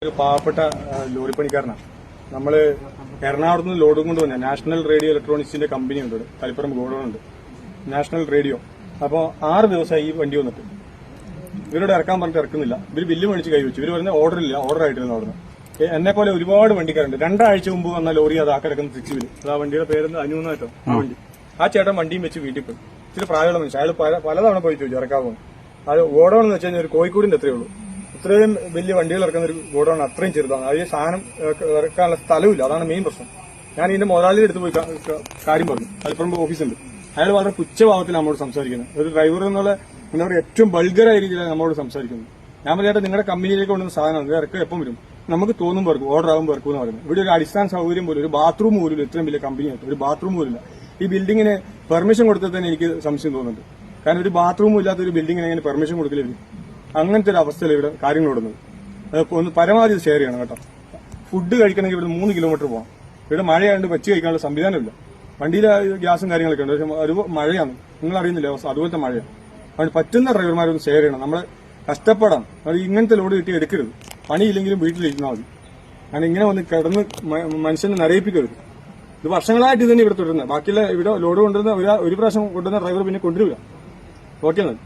ഒരു പാവപ്പെട്ട ലോറിപ്പണിക്കാരനാണ്. നമ്മള് എറണാകുളത്ത് നിന്ന് ലോഡും കൊണ്ട് വന്ന നാഷണൽ റേഡിയോ ഇലക്ട്രോണിക്സിന്റെ കമ്പനി ഉണ്ട്, തളിപ്പുറം ഗോഡൌൺ ഉണ്ട്, നാഷണൽ റേഡിയോ. അപ്പോൾ 6 ദിവസമായി ഈ വണ്ടി വന്നിട്ട് ഇവരോട് ഇറക്കാൻ പറഞ്ഞിട്ട് ഇറക്കുന്നില്ല. ഇവർ ബില്ല് മേടിച്ച് കൈവച്ചു. ഇവർ പറഞ്ഞ ഓർഡർ ഇല്ല, ഓർഡർ ആയിട്ടില്ല അവിടുന്ന്. എന്നെ പോലെ ഒരുപാട് വണ്ടിക്കാരുണ്ട്. 2 ആഴ്ച മുമ്പ് വന്ന ലോറി അത് ആ കിടക്കുന്ന 6 വീല്. അത് ആ വണ്ടിയുടെ പേരെന്ന് അനൂന്നായിട്ടോ ആ വണ്ടി. ആ ചേട്ടൻ വണ്ടിയും വെച്ച് വീട്ടിൽ പോയി. ഇച്ചിരി പ്രായമുള്ള മനുഷ്യൻ. അയാൾ പലതവണ പോയി ചോദിച്ചു ഇറക്കാമോ. അത് ഗോഡൌൺ എന്ന് വെച്ച് കഴിഞ്ഞാൽ ഒരു കോഴിക്കോടിന്റെ എത്രയേ ഉള്ളൂ. ഇത്രയും വലിയ വണ്ടികൾ ഇറക്കുന്ന ഒരു ഗോഡൌൺ അത്രയും ചെറുതാണ്. അത് സാധനം ഇറക്കാനുള്ള സ്ഥലമില്ല. അതാണ് മെയിൻ പ്രശ്നം. ഞാൻ ഇതിന്റെ മുതലാളിയുടെ അടുത്ത് പോയി കാര്യം പറഞ്ഞു. തളിപ്പറമ്പ് ഓഫീസുണ്ട്. അയാൾ വളരെ പുച്ഛഭാവത്തിൽ നമ്മോട് സംസാരിക്കുന്നത്. ഒരു ഡ്രൈവർ എന്നുള്ള എന്താ പറയുക ഏറ്റവും ബൾഗറായ രീതിയിലാണ് നമ്മളോട് സംസാരിക്കുന്നത്. ഞാൻ പറഞ്ഞാൽ നിങ്ങളുടെ കമ്പനിയിലേക്ക് കൊണ്ടുവന്ന സാധനം ഇത് ഇറക്കം എപ്പം വരും, നമുക്ക് തോന്നുമ്പോൾ ഇറക്കും, ഓർഡർ ആകുമ്പോൾ ഇറക്കും എന്ന് പറയുന്നത്. ഇവിടെ ഒരു അടിസ്ഥാന സൗകര്യം പോലും, ഒരു ബാത്റൂം പോലും ഇത്രയും വലിയ കമ്പനിയായിട്ട് ഒരു ബാത്റൂം പോലും ഇല്ല. ഈ ബിൽഡിങ്ങിന് പെർമിഷൻ കൊടുത്തത് തന്നെ എനിക്ക് സംശയം തോന്നുന്നുണ്ട്. കാരണം ഒരു ബാത്റൂമും ഇല്ലാത്ത ഒരു ബിൽഡിങ്ങിന് എങ്ങനെ പെർമിഷൻ കൊടുക്കില്ല? അങ്ങനത്തെ ഒരു അവസ്ഥയിൽ ഇവിടെ കാര്യങ്ങൾ ഓടുന്നത്. ഒന്ന് പരമാവധി ഷെയർ ചെയ്യണം കേട്ടോ. ഫുഡ് കഴിക്കണമെങ്കിൽ ഇവിടെ 3 കിലോമീറ്റർ പോകാം. ഇവിടെ മഴയായതുകൊണ്ട് വെച്ച് കഴിക്കാനുള്ള സംവിധാനമില്ല. വണ്ടിയിൽ ഗ്യാസും കാര്യങ്ങളൊക്കെ ഉണ്ട്. പക്ഷെ ഒരു മഴയാണ്, നിങ്ങൾ അറിയുന്നില്ല അവസ്ഥ, അതുപോലത്തെ മഴയാണ്. അതുകൊണ്ട് പറ്റുന്ന ഡ്രൈവർമാരൊന്ന് ഷെയർ ചെയ്യണം. നമ്മളെ കഷ്ടപ്പെടാം. അത് ഇങ്ങനത്തെ ലോഡ് കിട്ടി എടുക്കരുത്. പണിയില്ലെങ്കിലും വീട്ടിലിരുന്നാൽ മതി. കാരണം ഇങ്ങനെ വന്ന് കിടന്ന് മനുഷ്യനെ നരയിപ്പിക്കരുത്. ഇത് വർഷങ്ങളായിട്ട് ഇത് തന്നെ ഇവിടെ തുടരുന്നത്. ബാക്കിയുള്ള ഇവിടെ ലോഡ് കൊണ്ടുവരുന്ന ഒരു പ്രാവശ്യം കൊണ്ടുവന്ന ഡ്രൈവർ പിന്നെ കൊണ്ടുവരിക. ഓക്കെ എന്നാൽ